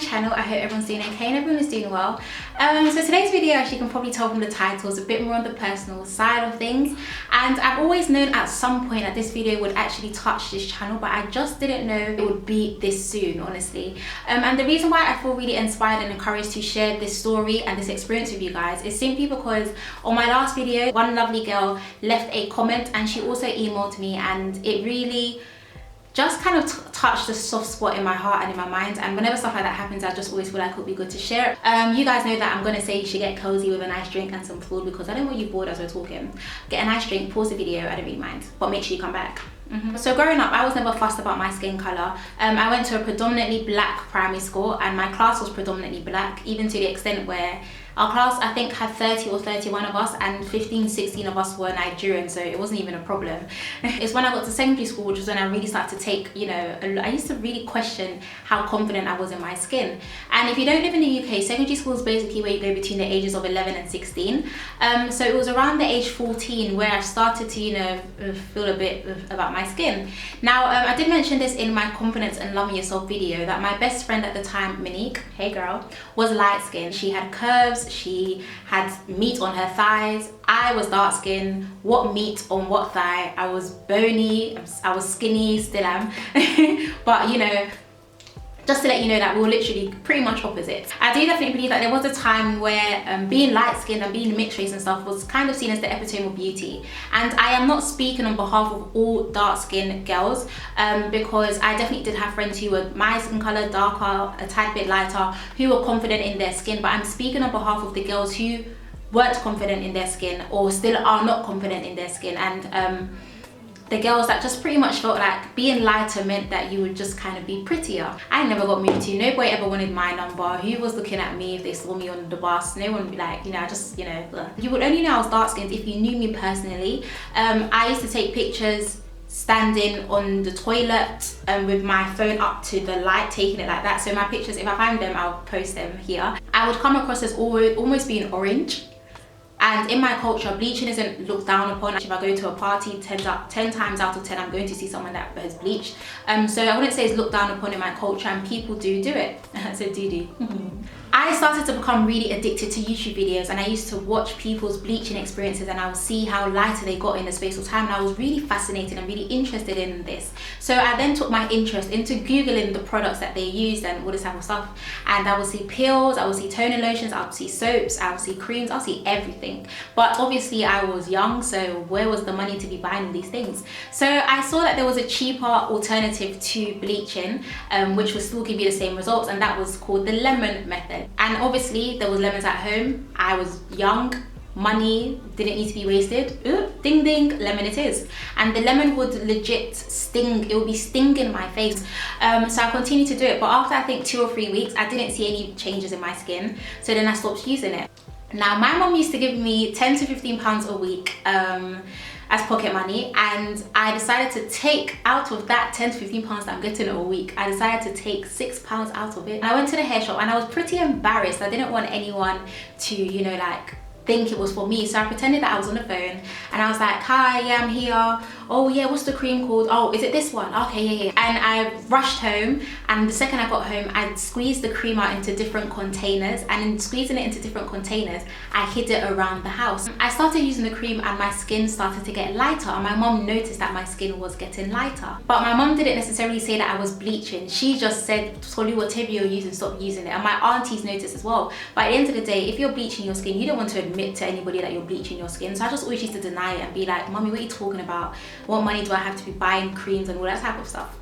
channel. I hope everyone's doing okay and everyone is doing well. So today's video, as you can probably tell from the title, is a bit more on the personal side of things, and I've always known at some point that this video would actually touch this channel, but I just didn't know it would be this soon, honestly. And the reason why I feel really inspired and encouraged to share this story and this experience with you guys is simply because on my last video, one lovely girl left a comment and she also emailed me, and it really just kind of touched a soft spot in my heart and in my mind. And whenever stuff like that happens, I just always feel like it would be good to share. You guys know that I'm gonna say you should get cozy with a nice drink and some food, because I don't want you bored as we're talking. Get a nice drink, pause the video, I don't really mind, but make sure you come back. So growing up, I was never fussed about my skin color. I went to a predominantly black primary school and my class was predominantly black, even to the extent where our class, I think, had 30 or 31 of us, and 15, 16 of us were Nigerian, so it wasn't even a problem. It's when I got to secondary school, which was when I really started to take, I used to really question how confident I was in my skin. And if you don't live in the UK, secondary school is basically where you go between the ages of 11 and 16. So it was around the age 14 where I started to, feel a bit about my skin. Now, I did mention this in my confidence and loving yourself video, that my best friend at the time, Monique, hey girl, was light skinned. She had curves, she had meat on her thighs. I was dark skinned. What meat on what thigh? I was bony, I was skinny, still am. But just to let you know that we were literally pretty much opposites. I do definitely believe that there was a time where being light-skinned and being mixed race and stuff was kind of seen as the epitome of beauty. And I am not speaking on behalf of all dark-skinned girls, because I definitely did have friends who were my skin color, darker, a tad bit lighter, who were confident in their skin. But I'm speaking on behalf of the girls who weren't confident in their skin or still are not confident in their skin. And the girls that just pretty much felt like being lighter meant that you would just kind of be prettier. I never got moved to. No boy ever wanted my number. Who was looking at me if they saw me on the bus? No one would be like, ugh. You would only know I was dark skinned if you knew me personally. I used to take pictures standing on the toilet with my phone up to the light, taking it like that. So my pictures, if I find them, I'll post them here. I would come across as almost being orange. And in my culture, bleaching isn't looked down upon. If I go to a party, 10 times out of 10, I'm going to see someone that has bleached. So I wouldn't say it's looked down upon in my culture, and people do it. So do. I started to become really addicted to YouTube videos, and I used to watch people's bleaching experiences, and I would see how lighter they got in the space of time, and I was really fascinated and really interested in this. So I then took my interest into Googling the products that they used and all this type of stuff, and I would see pills, I would see toner lotions, I would see soaps, I would see creams, I would see everything. But obviously I was young, so where was the money to be buying these things? So I saw that there was a cheaper alternative to bleaching, which would still give you the same results, and that was called the lemon method. And obviously there was lemons at home. I was young, money didn't need to be wasted. Ooh, ding ding, lemon it is. And the lemon would legit sting, it would be stinging my face. So I continued to do it, but after I think 2 or 3 weeks, I didn't see any changes in my skin. So then I stopped using it. Now my mom used to give me 10 to 15 pounds a week as pocket money, and I decided to take out of that 10 to 15 pounds that I'm getting a week, I decided to take 6 pounds out of it. And I went to the hair shop and I was pretty embarrassed. I didn't want anyone to, think it was for me. So I pretended that I was on the phone and I was like, hi, yeah, I'm here. Oh yeah, what's the cream called? Oh, is it this one? Okay, yeah. And I rushed home, and the second I got home, I squeezed the cream out into different containers, and in squeezing it into different containers, I hid it around the house. I started using the cream and my skin started to get lighter, and my mom noticed that my skin was getting lighter. But my mom didn't necessarily say that I was bleaching. She just said, Tolu, whatever you're using, stop using it. And my aunties noticed as well. But at the end of the day, if you're bleaching your skin, you don't want to admit to anybody that you're bleaching your skin. So I just always used to deny it and be like, mommy, what are you talking about? What money do I have to be buying creams and all that type of stuff?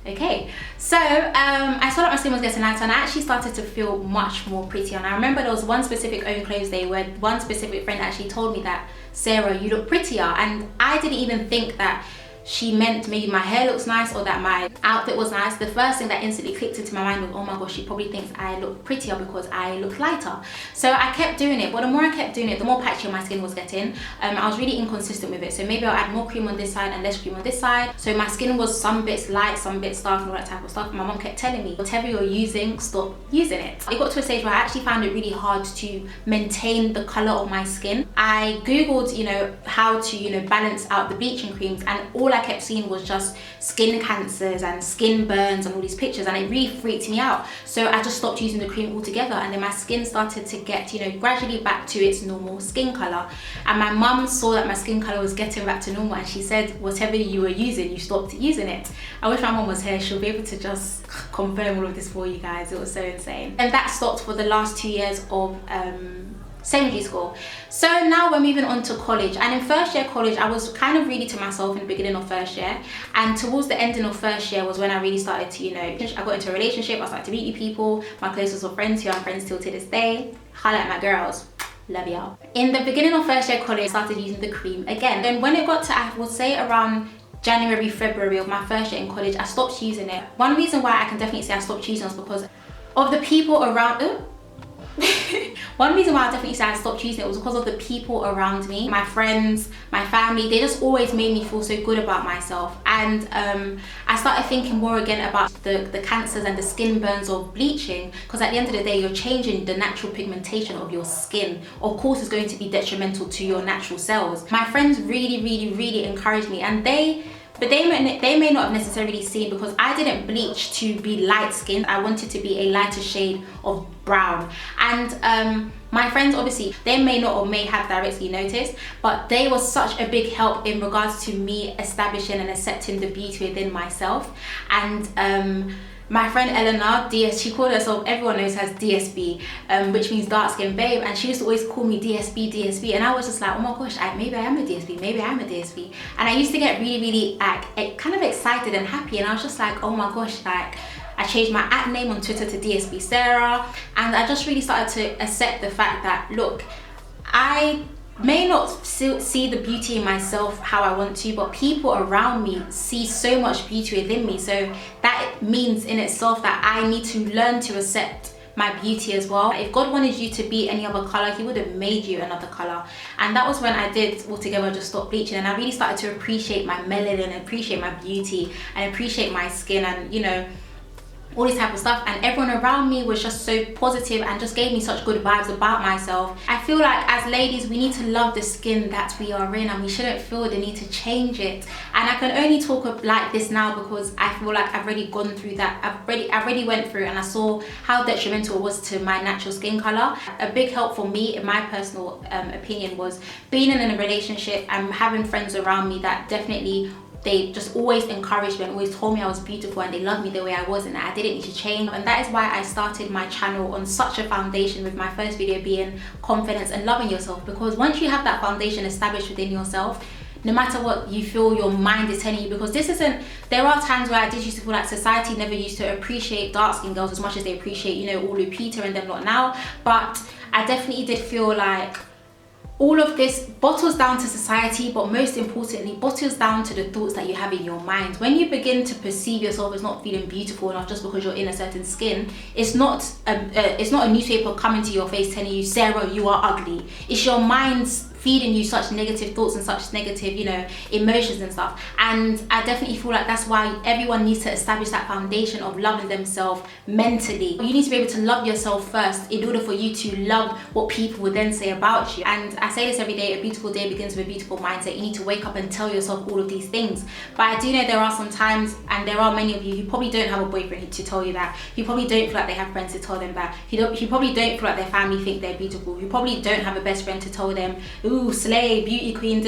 Okay, so I saw that my skin was getting lighter, and I actually started to feel much more prettier. And I remember there was one specific own clothes day where one specific friend actually told me that, Sarah, you look prettier. And I didn't even think that she meant maybe my hair looks nice or that my outfit was nice. The first thing that instantly clicked into my mind was, oh my gosh, she probably thinks I look prettier because I look lighter. So I kept doing it, but the more I kept doing it, the more patchier my skin was getting. I was really inconsistent with it. So maybe I'll add more cream on this side and less cream on this side. So my skin was some bits light, some bits dark, and all that type of stuff. My mom kept telling me, whatever you're using, stop using it. It got to a stage where I actually found it really hard to maintain the color of my skin. I googled, how to, balance out the bleaching creams, and all I kept seeing was just skin cancers and skin burns and all these pictures, and it really freaked me out. So I just stopped using the cream altogether, and then my skin started to get, you know, gradually back to its normal skin color. And my mum saw that my skin color was getting back to normal, and she said, whatever you were using, you stopped using it. I wish my mum was here, she'll be able to just confirm all of this for you guys. It was so insane. And that stopped for the last 2 years of secondary school. So now we're moving on to college, and in first year college I was kind of really to myself in the beginning of first year, and towards the ending of first year was when I really started to, you know, I got into a relationship, I started to meet new people, my closest of friends who I'm friends till to this day. Holla at my girls, love y'all. In the beginning of first year college I started using the cream again. Then when it got to, I would say around January, February of my first year in college, I stopped using it. One reason why I can definitely say I stopped using it was because of the people around. One reason why I definitely say I stopped using it was because of the people around me, my friends, my family. They just always made me feel so good about myself, and I started thinking more again about the cancers and the skin burns of bleaching, because at the end of the day you're changing the natural pigmentation of your skin. Of course it's going to be detrimental to your natural cells. My friends really encouraged me, and they may not have necessarily seen, because I didn't bleach to be light skinned. I wanted to be a lighter shade of brown. And my friends, obviously, they may not or may have directly noticed, but they were such a big help in regards to me establishing and accepting the beauty within myself. And my friend Eleanor, she called herself, everyone knows her as DSB, which means dark skin babe, and she used to always call me DSB, and I was just like, oh my gosh, maybe I am a DSB, maybe I am a DSB. And I used to get really kind of excited and happy, and I was just like, oh my gosh, like, I changed my @ name on Twitter to DSB Sarah, and I just really started to accept the fact that, look, I may not see the beauty in myself how I want to, but people around me see so much beauty within me. So that means in itself that I need to learn to accept my beauty as well. If God wanted you to be any other color, he would have made you another color. And that was when I did altogether just stop bleaching, and I really started to appreciate my melanin, appreciate my beauty, and appreciate my skin, and, you know, all this type of stuff. And everyone around me was just so positive and just gave me such good vibes about myself. I feel like as ladies we need to love the skin that we are in, and we shouldn't feel the need to change it. And I can only talk like this now because I feel like I've already gone through that. I already went through, and I saw how detrimental it was to my natural skin color. A big help for me, in my personal opinion, was being in a relationship and having friends around me that definitely, they just always encouraged me and always told me I was beautiful, and they loved me the way I was, and that I didn't need to change. And that is why I started my channel on such a foundation, with my first video being confidence and loving yourself. Because once you have that foundation established within yourself, no matter what you feel your mind is telling you, because there are times where I did used to feel like society never used to appreciate dark skinned girls as much as they appreciate, you know, all Lupita and them lot now. But I definitely did feel like all of this bottles down to society, but most importantly bottles down to the thoughts that you have in your mind. When you begin to perceive yourself as not feeling beautiful enough just because you're in a certain skin, it's not a newspaper coming to your face telling you, Sarah, you are ugly. It's your mind's feeding you such negative thoughts and such negative, you know, emotions and stuff. And I definitely feel like that's why everyone needs to establish that foundation of loving themselves mentally. You need to be able to love yourself first in order for you to love what people will then say about you. And I say this every day, a beautiful day begins with a beautiful mindset. You need to wake up and tell yourself all of these things. But I do know there are some times, and there are many of you who probably don't have a boyfriend to tell you that, who probably don't feel like they have friends to tell them that, who probably don't feel like their family think they're beautiful, who probably don't have a best friend to tell them, ooh, slay, beauty queen,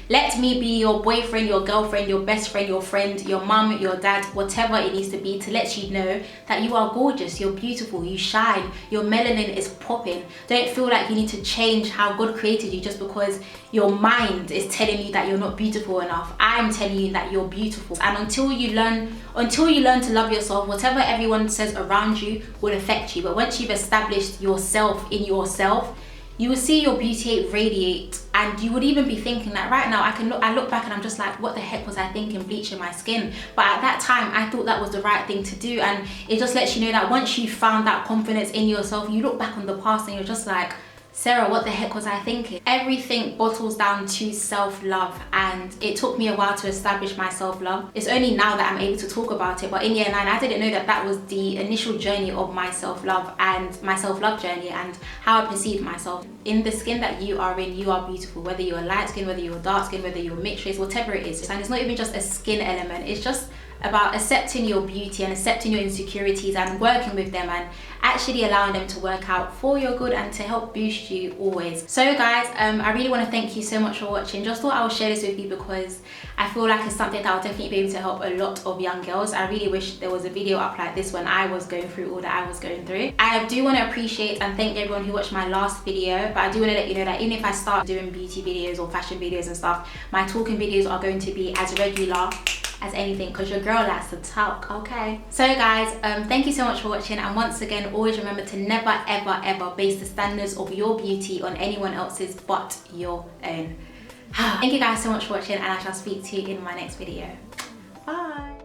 Let me be your boyfriend, your girlfriend, your best friend, your friend, your mum, your dad, whatever it needs to be, to let you know that you are gorgeous, you're beautiful, you shine, your melanin is popping. Don't feel like you need to change how God created you just because your mind is telling you that you're not beautiful enough. I'm telling you that you're beautiful. And until you learn to love yourself, whatever everyone says around you will affect you. But once you've established yourself in yourself, you will see your beauty radiate, and you would even be thinking that right now I look back and I'm just like, what the heck was I thinking bleaching my skin? But at that time I thought that was the right thing to do. And it just lets you know that once you found that confidence in yourself, you look back on the past and you're just like, Sarah, what the heck was I thinking? Everything bottles down to self-love, and it took me a while to establish my self-love. It's only now that I'm able to talk about it, but in year 9 I didn't know that that was the initial journey of my self-love and my self-love journey and how I perceived myself. in the skin that you are in, you are beautiful, whether you're light skin, whether you're dark skin, whether you're mixed race, whatever it is. And it's not even just a skin element, it's just about accepting your beauty and accepting your insecurities and working with them and actually allowing them to work out for your good and to help boost you always. So guys, I really want to thank you so much for watching. Just thought I would share this with you because I feel like it's something that will definitely be able to help a lot of young girls. I really wish there was a video up like this when I was going through all that I was going through. I do want to appreciate and thank everyone who watched my last video, but I do want to let you know that even if I start doing beauty videos or fashion videos and stuff, my talking videos are going to be as regular as anything because your girl likes to talk, okay? So guys, thank you so much for watching, and once again, always remember to never ever ever base the standards of your beauty on anyone else's but your own. Thank you guys so much for watching, and I shall speak to you in my next video. Bye.